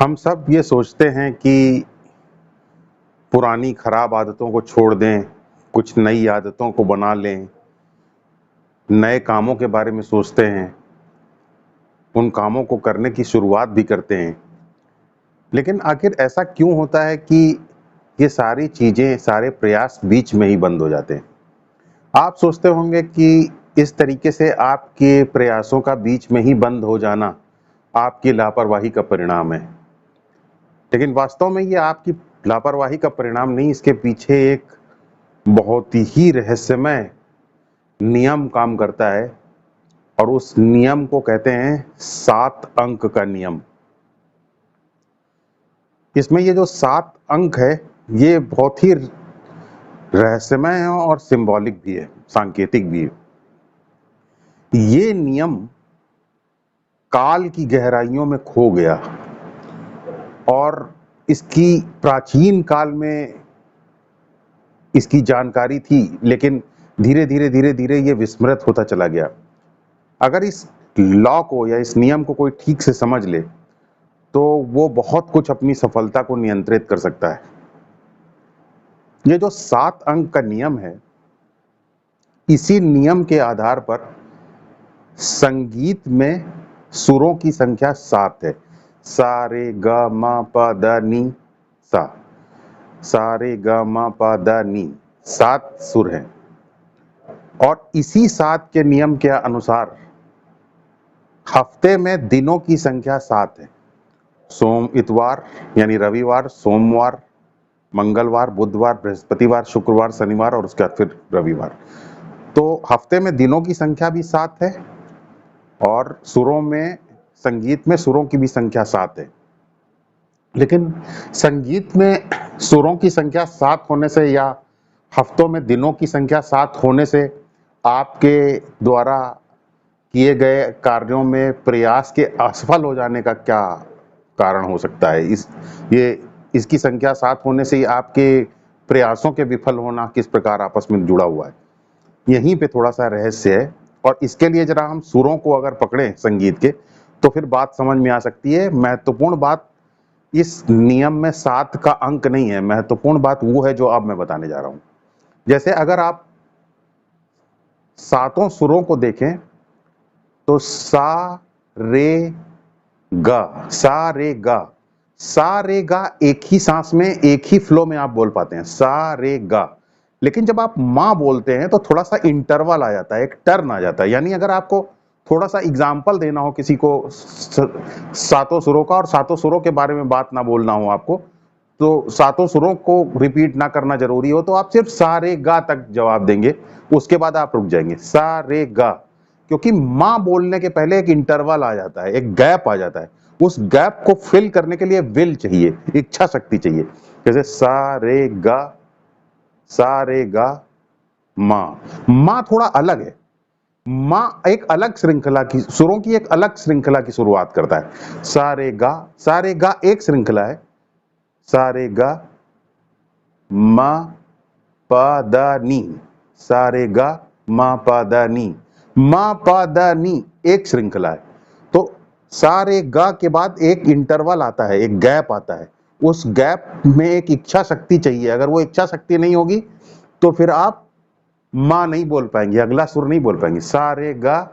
हम सब ये सोचते हैं कि पुरानी खराब आदतों को छोड़ दें, कुछ नई आदतों को बना लें, नए कामों के बारे में सोचते हैं, उन कामों को करने की शुरुआत भी करते हैं। लेकिन आखिर ऐसा क्यों होता है कि ये सारी चीज़ें, सारे प्रयास बीच में ही बंद हो जाते हैं? आप सोचते होंगे कि इस तरीके से आपके प्रयासों का बीच में ही बंद हो जाना आपकी लापरवाही का परिणाम है। लेकिन वास्तव में ये आपकी लापरवाही का परिणाम नहीं, इसके पीछे एक बहुत ही रहस्यमय नियम काम करता है और उस नियम को कहते हैं 7 अंक का नियम। इसमें ये जो 7 अंक है, ये बहुत ही रहस्यमय है और सिंबॉलिक भी है, सांकेतिक भी है। ये नियम काल की गहराइयों में खो गया और इसकी प्राचीन काल में इसकी जानकारी थी, लेकिन धीरे-धीरे ये विस्मृत होता चला गया। अगर इस लॉ को या इस नियम को कोई ठीक से समझ ले, तो वो बहुत कुछ अपनी सफलता को नियंत्रित कर सकता है। ये जो 7 अंक का नियम है, इसी नियम के आधार पर संगीत में सुरों की संख्या 7 है। सा रे ग म प द नी सा। सा रे ग म प द नी, 7 सुर हैं। और इसी 7 के नियम के अनुसार हफ्ते में दिनों की संख्या 7 है। सोम, इतवार यानी रविवार, सोमवार, मंगलवार, बुधवार, बृहस्पतिवार, शुक्रवार, शनिवार और उसके बाद फिर रविवार। तो हफ्ते में दिनों की संख्या भी 7 है और सुरों में, संगीत में सुरों की भी संख्या 7 है। लेकिन संगीत में सुरों की संख्या 7 होने से या हफ्तों में दिनों की संख्या 7 होने से आपके द्वारा किए गए कार्यों में प्रयास के असफल हो जाने का क्या कारण हो सकता है? इसकी संख्या 7 होने से ही आपके प्रयासों के विफल होना किस प्रकार आपस में जुड़ा हुआ है? यहीं पे थोड़ा-सा रहस्य है और इसके लिए ज़रा हम सुरों को अगर पकड़ें संगीत के, तो फिर बात समझ में आ सकती है। महत्वपूर्ण बात इस नियम में 7 का अंक नहीं है, महत्वपूर्ण बात वो है जो अब मैं बताने जा रहा हूँ। जैसे अगर आप सातों सुरों को देखें, तो सा, रे, ग, सा, रे, ग। सा, रे, गा एक ही सांस में, एक ही फ्लो में आप बोल पाते हैं, सा, रे, गा। लेकिन जब आप माँ बोलते हैं तो थोड़ा-सा इंटरवल आ जाता है, एक टर्न आ जाता है। यानी अगर आपको थोड़ा-सा एग्जाम्पल देना हो किसी को सातों सुरों का और सातों सुरों के बारे में बात ना बोलना हो आपको, तो सातों सुरों को रिपीट ना करना जरूरी हो, तो आप सिर्फ सा, रे, गा तक जवाब देंगे, उसके बाद आप रुक जाएंगे। सा, रे, गा। क्योंकि माँ बोलने के पहले एक इंटरवल आ जाता है, एक गैप आ जाता है। उस गैप को फिल करने के लिए विल चाहिए, इच्छा शक्ति चाहिए। जैसे सा, रे, गा, सा, रे, गा, माँ। माँ थोड़ा अलग है। माँ एक अलग श्रृंखला की, सुरों की एक अलग श्रृंखला की शुरुआत करता है। सा, रे, गा। सा, रे, गा एक श्रृंखला है। सा, रे, गा, म, प, द, नी। सा, रे, गा, म, प, द, नी। म, प, द, नी एक श्रृंखला है। तो सा, रे, गा के बाद एक इंटरवल आता है, एक गैप आता है। उस गैप में एक इच्छा शक्ति चाहिए। अगर वो इच्छा शक्ति नहीं होगी तो फिर आप माँ नहीं बोल पाएंगे, अगला सुर नहीं बोल पाएंगे। सा, रे, गा,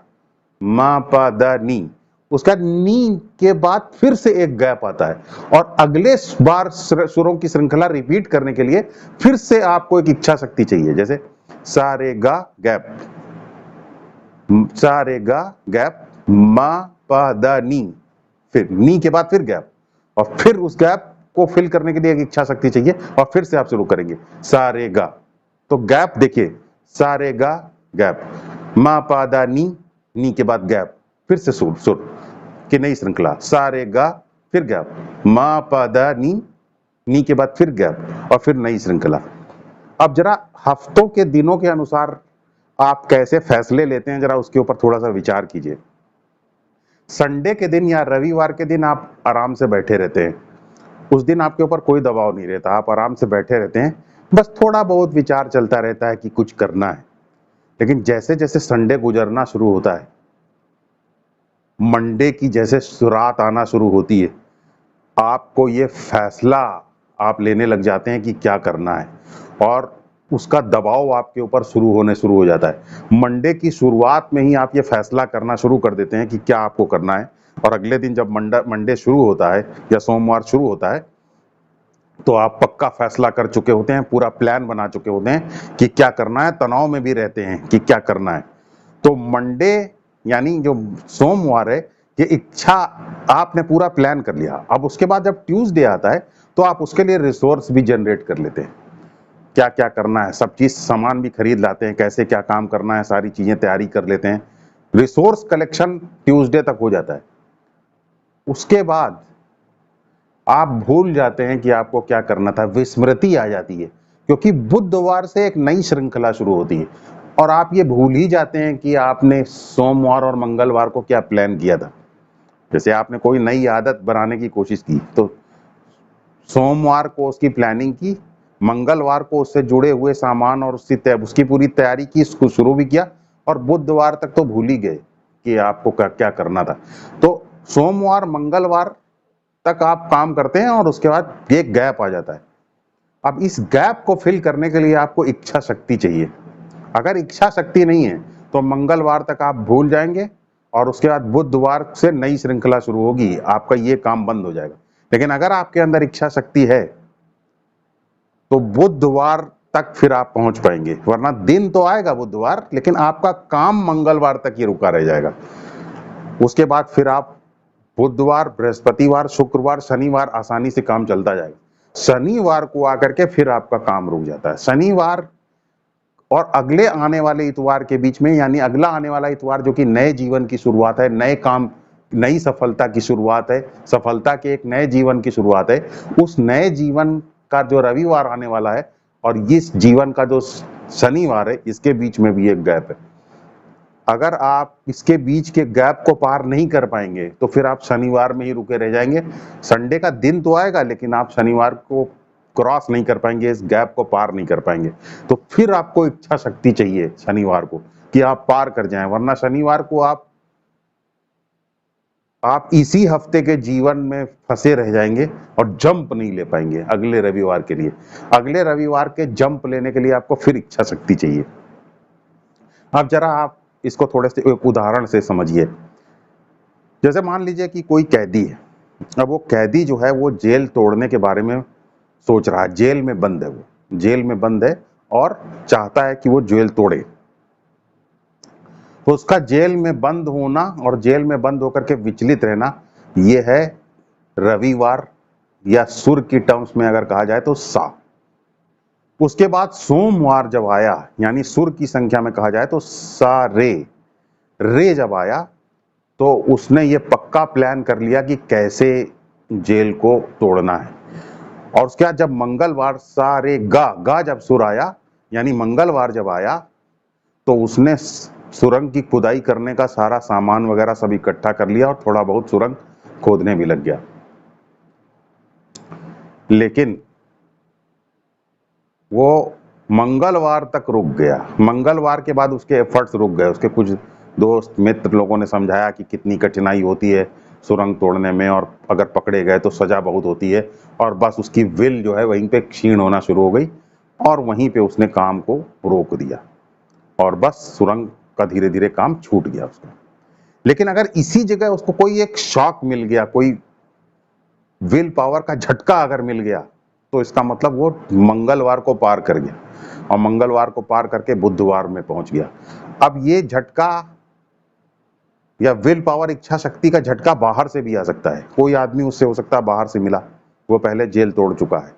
म, प, द, नी। उसका नी के बाद फिर से एक गैप आता है और अगले बार सुरों की श्रृंखला रिपीट करने के लिए फिर से आपको एक इच्छा शक्ति चाहिए। जैसे सा, रे, गा, गैप, सा, रे, गा, गैप, म, प, द, नी। फिर नी के बाद फिर गैप और फिर उस गैप को फिल करने के लिए एक इच्छा शक्ति चाहिए और फिर से आप शुरू करेंगे सा, रे, गा। तो गैप देखिए, सा, रे, गा, गैप, म, प, द, नी के बाद गैप, फिर से सुर की नई श्रृंखला। सा, रे, गा, फिर गैप, म, प, द, नी के बाद फिर गैप और फिर नई श्रृंखला। अब जरा हफ्तों के दिनों के अनुसार आप कैसे फैसले लेते हैं, जरा उसके ऊपर थोड़ा सा विचार कीजिए। संडे के दिन या रविवार के दिन आप आराम से बैठे रहते हैं। उस दिन आपके ऊपर कोई दबाव नहीं रहता, आप आराम से बैठे रहते हैं। बस थोड़ा बहुत विचार चलता रहता है कि कुछ करना है। लेकिन जैसे जैसे संडे गुजरना शुरू होता है, मंडे की जैसे रात आना शुरू होती है, आपको ये फैसला आप लेने लग जाते हैं कि क्या करना है, और उसका दबाव आपके ऊपर शुरू हो जाता है। मंडे की शुरुआत में ही आप ये फैसला करना शुरू कर देते हैं कि क्या आपको करना है, और अगले दिन जब मंडे शुरू होता है या सोमवार शुरू होता है, तो आप पक्का फैसला कर चुके होते हैं, पूरा प्लान बना चुके होते हैं कि क्या करना है, तनाव में भी रहते हैं कि क्या करना है। तो मंडे यानी जो सोमवार है, ये इच्छा आपने पूरा प्लान कर लिया। अब उसके बाद जब ट्यूसडे आता है, तो आप उसके लिए रिसोर्स भी जनरेट कर लेते हैं, क्या क्या करना है, सब चीज सामान भी खरीद लाते हैं, कैसे क्या काम करना है, सारी चीजें तैयारी कर लेते हैं। रिसोर्स कलेक्शन ट्यूसडे तक हो जाता है। उसके बाद आप भूल जाते हैं कि आपको क्या करना था, विस्मृति आ जाती है, क्योंकि बुधवार से एक नई श्रृंखला शुरू होती है, और आप ये भूल ही जाते हैं कि आपने सोमवार और मंगलवार को क्या प्लान किया था। जैसे आपने कोई नई आदत बनाने की कोशिश की, तो सोमवार को उसकी प्लानिंग की, मंगलवार को उससे जुड़े हुए सामान और उसकी पूरी तैयारी की, इसको शुरू भी किया, और बुधवार तक तो भूल ही गए कि आपको क्या क्या करना था। तो सोमवार मंगलवार तक आप काम करते हैं, और उसके बाद एक गैप आ जाता है। अब इस गैप को फिल करने के लिए आपको इच्छा शक्ति चाहिए। अगर इच्छा शक्ति नहीं है, तो मंगलवार तक आप भूल जाएंगे, और उसके बाद बुधवार से नई श्रृंखला शुरू होगी, आपका ये काम बंद हो जाएगा। लेकिन अगर आपके अंदर इच्छा शक्ति है, तो बुधवार तक फिर आप पहुंच पाएंगे, वरना दिन तो आएगा बुधवार, लेकिन आपका काम मंगलवार तक ही रुका रह जाएगा। उसके बाद फिर आप बुधवार, बृहस्पतिवार, शुक्रवार, शनिवार आसानी से काम चलता जाएगा। शनिवार को आकर के फिर आपका काम रुक जाता है। शनिवार और अगले आने वाले इतवार के बीच में, यानी अगला आने वाला इतवार जो कि नए जीवन की शुरुआत है, नए काम, नई सफलता की शुरुआत है, सफलता के एक नए जीवन की शुरुआत है, उस नए जीवन का जो रविवार आने वाला है, और इस जीवन का जो शनिवार है, इसके बीच में भी एक गैप है। अगर आप इसके बीच के गैप को पार नहीं कर पाएंगे, तो फिर आप शनिवार में ही रुके रह जाएंगे। संडे का दिन तो आएगा, लेकिन आप शनिवार को क्रॉस नहीं कर पाएंगे, इस गैप को पार नहीं कर पाएंगे। तो फिर आपको इच्छा शक्ति चाहिए शनिवार को, कि आप पार कर जाएं, वरना शनिवार को आप इसी हफ्ते के जीवन में फंसे रह जाएंगे, और जंप नहीं ले पाएंगे अगले रविवार के लिए। अगले रविवार के जंप लेने के लिए आपको फिर इच्छा शक्ति चाहिए। अब जरा आप इसको थोड़े से एक उदाहरण से समझिए। जैसे मान लीजिए कि कोई कैदी है। अब वो कैदी जो है, वो जेल तोड़ने के बारे में सोच रहा है, जेल में बंद है, वो जेल में बंद है और चाहता है कि वो जेल तोड़े। तो उसका जेल में बंद होना और जेल में बंद होकर के विचलित रहना, ये है रविवार, या सुर की टर्म्स में अगर कहा जाए तो सा। उसके बाद सोमवार जब आया, यानी सुर की संख्या में कहा जाए तो सा रे जब आया, तो उसने ये पक्का प्लान कर लिया कि कैसे जेल को तोड़ना है। और उसके बाद जब मंगलवार सारे गा जब सुर आया, यानी मंगलवार जब आया, तो उसने सुरंग की खुदाई करने का सारा सामान वगैरह सब इकट्ठा कर लिया, और थोड़ा बहुत सुरंग खोदने भी लग गया। लेकिन वो मंगलवार तक रुक गया। मंगलवार के बाद उसके एफर्ट्स रुक गए। उसके कुछ दोस्त मित्र लोगों ने समझाया कि कितनी कठिनाई होती है सुरंग तोड़ने में, और अगर पकड़े गए तो सजा बहुत होती है, और बस उसकी विल जो है वहीं पे क्षीण होना शुरू हो गई, और वहीं पे उसने काम को रोक दिया, और बस सुरंग का धीरे धीरे काम छूट गया उसका। लेकिन अगर इसी जगह उसको कोई एक शॉक मिल गया, कोई विल पावर का झटका अगर मिल गया, तो इसका मतलब वो मंगलवार को पार कर गया, और मंगलवार को पार करके बुधवार में पहुंच गया। अब ये झटका या विल पावर, इच्छा शक्ति का झटका बाहर से भी आ सकता है। कोई आदमी उससे हो सकता है बाहर से मिला, वो पहले जेल तोड़ चुका है,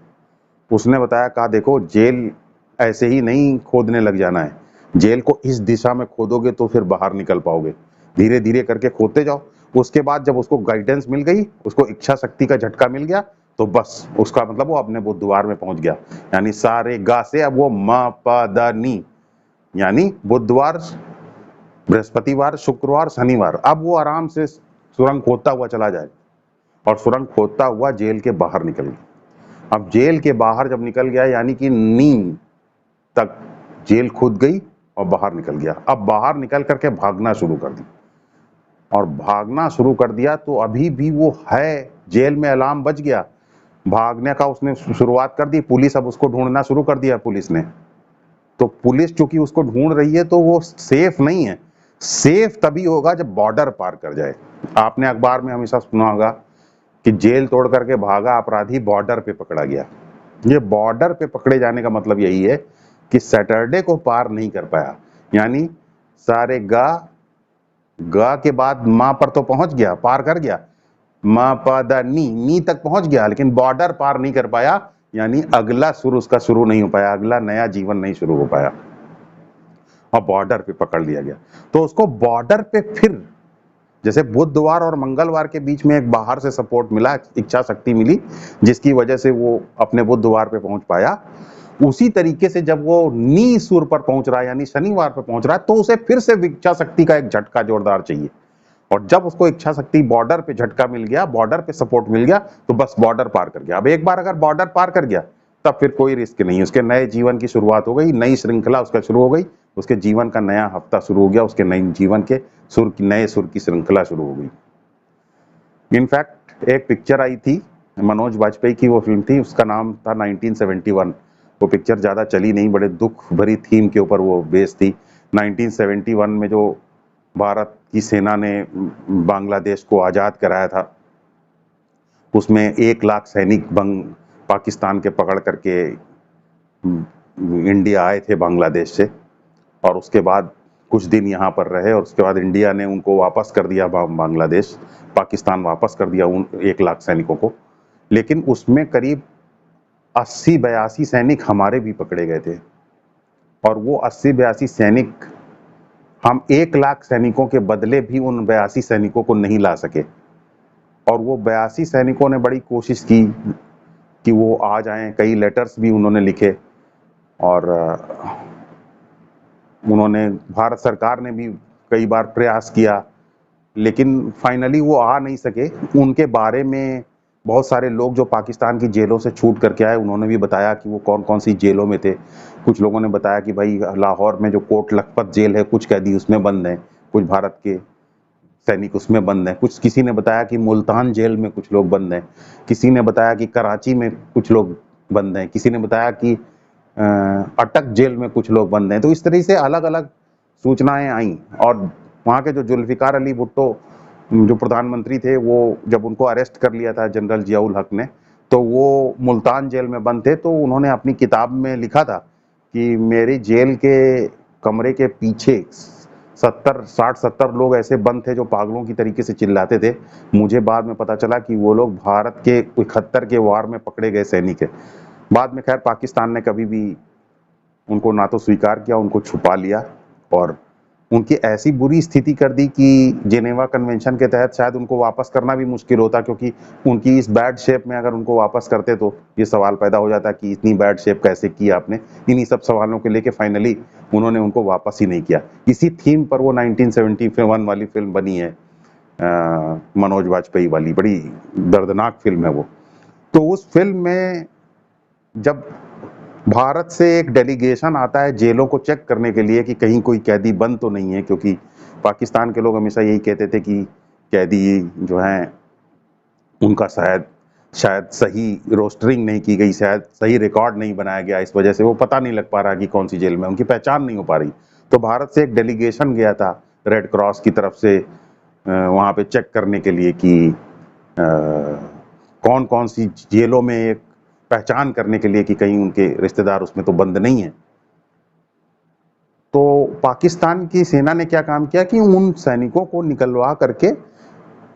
उसने बताया, कहा देखो जेल ऐसे ही नहीं खोदने लग जाना है, जेल को इस दिशा में खोदोगे तो फिर बाहर निकल पाओगे, धीरे धीरे करके खोदते जाओ। उसके बाद जब उसको गाइडेंस मिल गई, उसको इच्छा शक्ति का झटका मिल गया, तो बस उसका मतलब वो अपने बुधवार में पहुंच गया। यानी सारे गा से अब वो म प द नी, यानी बुधवार, बृहस्पतिवार, शुक्रवार, शनिवार, अब वो आराम से सुरंग खोदता हुआ चला जाए, और सुरंग खोदता हुआ जेल के बाहर निकल गया। अब जेल के बाहर जब निकल गया, यानी कि नी तक जेल खुद गई और बाहर निकल गया। अब बाहर निकल करके भागना शुरू कर दी, और भागना शुरू कर दिया, तो अभी भी वो है जेल में अलार्म बज गया, भागने का उसने शुरुआत कर दी, पुलिस अब उसको ढूंढना शुरू कर दिया पुलिस ने। तो पुलिस चूंकि उसको ढूंढ रही है तो वो सेफ नहीं है। सेफ तभी होगा जब बॉर्डर पार कर जाए। आपने अखबार में हमेशा सुना होगा कि जेल तोड़ करके भागा अपराधी बॉर्डर पे पकड़ा गया। ये बॉर्डर पे पकड़े जाने का मतलब यही है कि सैटरडे को पार नहीं कर पाया, यानी सारे गा के बाद माँ पर तो पहुंच गया, पार कर गया, माँ पा दा नी तक पहुंच गया, लेकिन बॉर्डर पार नहीं कर पाया, यानी अगला सुर उसका शुरू नहीं हो पाया, अगला नया जीवन नहीं शुरू हो पाया, और बॉर्डर पे पकड़ लिया गया। तो उसको बॉर्डर पे फिर जैसे बुधवार और मंगलवार के बीच में एक बाहर से सपोर्ट मिला, इच्छा शक्ति मिली, जिसकी वजह से वो अपने बुधवार पे पहुंच पाया, उसी तरीके से जब वो नी सुर पर पहुंच रहा है यानी शनिवार पर पहुंच रहा है, तो उसे फिर से इच्छा शक्ति का एक झटका जोरदार चाहिए। और जब उसको इच्छा शक्ति बॉर्डर पे झटका मिल गया, बॉर्डर पे सपोर्ट मिल गया, तो बस बॉर्डर पार कर गया। अब एक बार अगर बॉर्डर पार कर गया तब फिर कोई रिस्क नहीं, उसके नए जीवन की शुरुआत हो गई, नई श्रृंखला उसका शुरू हो गई, उसके जीवन का नया हफ्ता शुरू हो गया, उसके नए जीवन के नए सुर की श्रृंखला शुरू हो गई। इनफैक्ट एक पिक्चर आई थी, मनोज वाजपेयी की वो फिल्म थी, उसका नाम था 1971। वो पिक्चर ज्यादा चली नहीं, बड़े दुख भरी थीम के ऊपर वो बेस थी। 1971 में जो भारत की सेना ने बांग्लादेश को आजाद कराया था, उसमें 1 लाख सैनिक पाकिस्तान के पकड़ करके इंडिया आए थे बांग्लादेश से, और उसके बाद कुछ दिन यहाँ पर रहे, और उसके बाद इंडिया ने उनको वापस कर दिया बांग्लादेश, पाकिस्तान वापस कर दिया उन 1 लाख सैनिकों को। लेकिन उसमें करीब 80-82 सैनिक हमारे भी पकड़े गए थे, और वो 80-82 सैनिक, हम 1 लाख सैनिकों के बदले भी उन 82 सैनिकों को नहीं ला सके। और वो 82 सैनिकों ने बड़ी कोशिश की कि वो आ जाएं, कई लेटर्स भी उन्होंने लिखे, और उन्होंने, भारत सरकार ने भी कई बार प्रयास किया, लेकिन फाइनली वो आ नहीं सके। उनके बारे में बहुत सारे लोग जो पाकिस्तान की जेलों से छूट करके आए, उन्होंने भी बताया कि वो कौन कौन सी जेलों में थे। कुछ लोगों ने बताया कि भाई लाहौर में जो कोट लखपत जेल है, कुछ कैदी उसमें बंद हैं, कुछ भारत के सैनिक उसमें बंद हैं, कुछ, किसी ने बताया कि मुल्तान जेल में कुछ लोग बंद हैं, किसी ने बताया कि कराची में कुछ लोग बंद हैं, किसी ने बताया कि अटक जेल में कुछ लोग बंद हैं। तो इस तरह से अलग अलग सूचनाएं आई, और वहाँ के जो जुल्फिकार अली भुट्टो जो प्रधानमंत्री थे, वो जब उनको अरेस्ट कर लिया था जनरल जियाउल हक ने, तो वो मुल्तान जेल में बंद थे। तो उन्होंने अपनी किताब में लिखा था कि मेरी जेल के कमरे के पीछे 60-70 लोग ऐसे बंद थे जो पागलों की तरीके से चिल्लाते थे। मुझे बाद में पता चला कि वो लोग भारत के 71 के वार में पकड़े गए सैनिक है। बाद में खैर पाकिस्तान ने कभी भी उनको ना तो स्वीकार किया, उनको छुपा लिया, और उनकी ऐसी बुरी स्थिति कर दी कि जेनेवा कन्वेंशन के तहत शायद उनको वापस करना भी मुश्किल होता, क्योंकि उनकी इस बैड शेप में अगर उनको वापस करते तो ये सवाल पैदा हो जाता कि इतनी बैड शेप कैसे की आपने। इन्हीं सब सवालों के लेके फाइनली उन्होंने उनको वापस ही नहीं किया। इसी थीम पर वो 1971 वाली फिल्म बनी है, मनोज वाजपेयी वाली, बड़ी दर्दनाक फिल्म है वो। तो उस फिल्म में जब भारत से एक डेलीगेशन आता है जेलों को चेक करने के लिए कि कहीं कोई कैदी बंद तो नहीं है, क्योंकि पाकिस्तान के लोग हमेशा यही कहते थे कि कैदी जो हैं उनका शायद सही रोस्टरिंग नहीं की गई, शायद सही रिकॉर्ड नहीं बनाया गया, इस वजह से वो पता नहीं लग पा रहा कि कौन सी जेल में, उनकी पहचान नहीं हो पा रही। तो भारत से एक डेलीगेशन गया था रेड क्रॉस की तरफ से वहाँ पे चेक करने के लिए कि कौन कौन सी जेलों में, एक पहचान करने के लिए कि कहीं उनके रिश्तेदार उसमें तो बंद नहीं है। तो पाकिस्तान की सेना ने क्या काम किया कि उन सैनिकों को निकलवा करके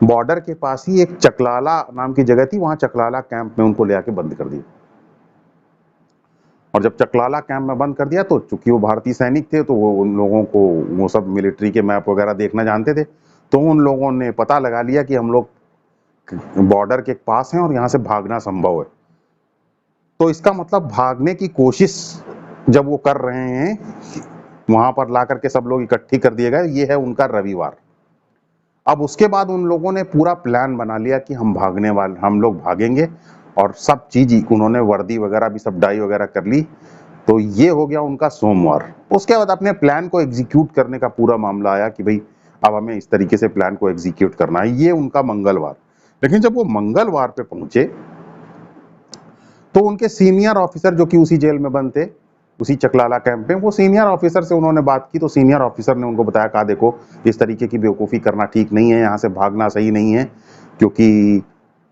बॉर्डर के पास ही एक चकलाला नाम की जगह थी, वहां चकलाला कैंप में उनको ले आके बंद कर दिया। और जब चकलाला कैंप में बंद कर दिया तो चूंकि वो भारतीय सैनिक थे, तो वो उन लोगों को, वो सब मिलिट्री के मैप वगैरह देखना जानते थे, तो उन लोगों ने पता लगा लिया कि हम लोग बॉर्डर के पास हैं और यहाँ से भागना संभव है। तो इसका मतलब भागने की कोशिश जब वो कर रहे हैं, वहां पर ला करके सब लोग इकट्ठी कर दिए गए, ये है उनका रविवार। अब उसके बाद उन लोगों ने पूरा प्लान बना लिया कि हम लोग भागेंगे, और सब चीज उन्होंने वर्दी वगैरह भी सब डाई वगैरह कर ली। तो ये हो गया उनका सोमवार। उसके बाद अपने प्लान को एग्जीक्यूट करने का पूरा मामला आया कि भाई अब हमें इस तरीके से प्लान को एग्जीक्यूट करना है, ये उनका मंगलवार। लेकिन जब वो मंगलवार पे पहुंचे तो उनके सीनियर ऑफिसर जो कि उसी जेल में बंद थे, उसी चकलाला कैंप में, वो सीनियर ऑफिसर से उन्होंने बात की तो सीनियर ऑफिसर ने उनको बताया, कहा देखो इस तरीके की बेवकूफ़ी करना ठीक नहीं है, यहाँ से भागना सही नहीं है, क्योंकि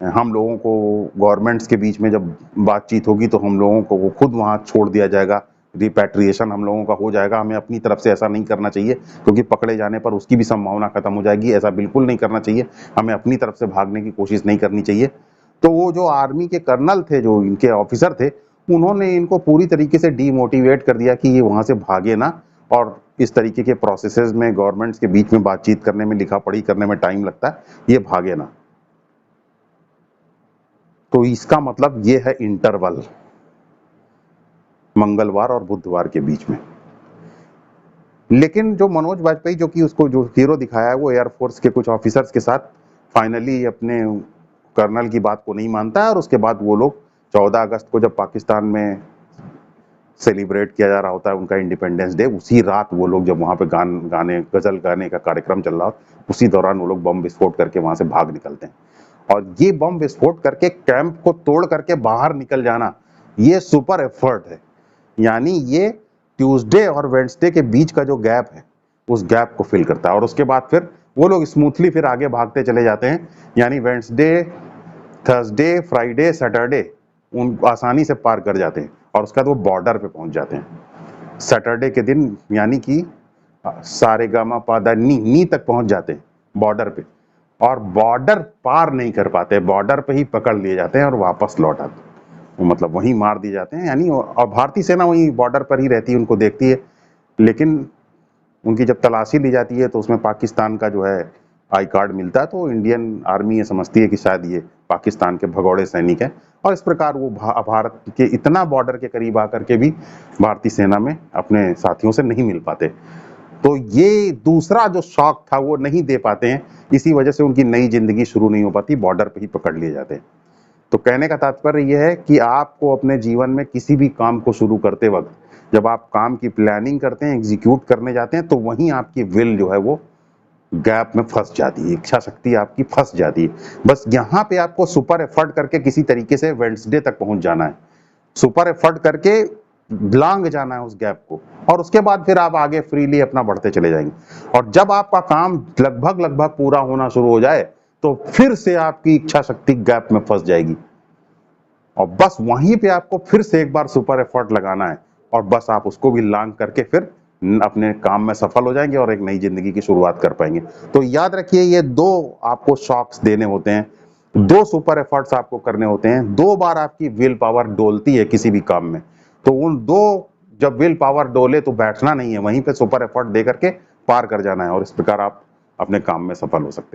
हम लोगों को गवर्नमेंट्स के बीच में जब बातचीत होगी तो हम लोगों को वो खुद वहाँ छोड़ दिया जाएगा, रिपैट्रिएशन हम लोगों का हो जाएगा, हमें अपनी तरफ से ऐसा नहीं करना चाहिए क्योंकि पकड़े जाने पर उसकी भी संभावना खत्म हो जाएगी, ऐसा बिल्कुल नहीं करना चाहिए, हमें अपनी तरफ से भागने की कोशिश नहीं करनी चाहिए। तो वो जो आर्मी के कर्नल थे, जो इनके ऑफिसर थे, उन्होंने इनको पूरी तरीके से डीमोटिवेट कर दिया कि ये वहां से भागे ना, और इस तरीके के प्रोसेसेस में गवर्नमेंट्स के बीच में बातचीत करने में, लिखा पढ़ी करने में टाइम लगता है, ये भागे ना। तो इसका मतलब ये है इंटरवल मंगलवार और बुधवार के बीच में। लेकिन जो मनोज वाजपेयी, जो कि उसको जो हीरो दिखाया है, वो एयरफोर्स के कुछ ऑफिसर्स के साथ फाइनली अपने कर्नल की बात को नहीं मानता है, और उसके बाद वो लोग 14 अगस्त को जब पाकिस्तान में सेलिब्रेट किया जा रहा होता है उनका इंडिपेंडेंस डे, उसी रात वो लोग जब वहां पे गजल गाने का कार्यक्रम चल रहा हो, उसी दौरान वो लोग बम विस्फोट करके वहां से भाग निकलते हैं। और ये बम विस्फोट करके कैंप को तोड़ करके बाहर निकल जाना, ये सुपर एफर्ट है। यानी ये ट्यूसडे और वेडनेसडे के बीच का जो गैप है, उस गैप को फिल करता है, और उसके बाद फिर वो लोग स्मूथली फिर आगे भागते चले जाते हैं। यानी वेडनेसडे, थर्सडे, फ्राइडे, सैटरडे उन आसानी से पार कर जाते हैं, और उसके बाद वो बॉर्डर पे पहुंच जाते हैं। सैटरडे के दिन यानी कि सारेगामा पादा नी तक पहुंच जाते हैं बॉर्डर पे, और बॉर्डर पार नहीं कर पाते, बॉर्डर पे ही पकड़ लिए जाते हैं और वापस लौट आते हैं, मतलब वहीं मार दिए जाते हैं। यानी और भारतीय सेना वहीं बॉर्डर पर ही रहती है, उनको देखती है, लेकिन उनकी जब तलाशी ली जाती है तो उसमें पाकिस्तान का जो है आई कार्ड मिलता है, तो इंडियन आर्मी ये समझती है कि शायद ये पाकिस्तान के भगोड़े सैनिक हैं, और इस प्रकार वो भारत के इतना बॉर्डर के करीब आकर के भी भारतीय सेना में अपने साथियों से नहीं मिल पाते। तो ये दूसरा जो शौक था वो नहीं दे पाते हैं, इसी वजह से उनकी नई जिंदगी शुरू नहीं हो पाती, बॉर्डर पे ही पकड़ लिए जाते हैं। तो कहने का तात्पर्य यह है कि आपको अपने जीवन में किसी भी काम को शुरू करते वक्त, जब आप काम की प्लानिंग करते हैं, एग्जीक्यूट करने जाते हैं, तो वहीं आपकी विल जो है वो गैप में फंस जाती है, इच्छा शक्ति आपकी फंस जाती है। बस यहाँ पे आपको सुपर एफर्ट करके किसी तरीके से वेडनेसडे तक पहुंच जाना है, सुपर एफर्ट करके लांग जाना है उस गैप को, और उसके बाद फिर आप आगे फ्रीली अपना बढ़ते चले जाएंगे। और जब आपका काम लगभग पूरा होना शुरू हो जाए तो फिर से आपकी इच्छा शक्ति गैप में फंस जाएगी, और बस वहीं पे आपको फिर से एक बार सुपर एफर्ट लगाना है, और बस आप उसको भी लांग करके फिर अपने काम में सफल हो जाएंगे और एक नई जिंदगी की शुरुआत कर पाएंगे। तो याद रखिए, ये दो आपको शॉक्स देने होते हैं, दो सुपर एफर्ट्स आपको करने होते हैं, दो बार आपकी विल पावर डोलती है किसी भी काम में। तो उन दो, जब विल पावर डोले तो बैठना नहीं है, वहीं पे सुपर एफर्ट दे करके पार कर जाना है, और इस प्रकार आप अपने काम में सफल हो सकते हैं।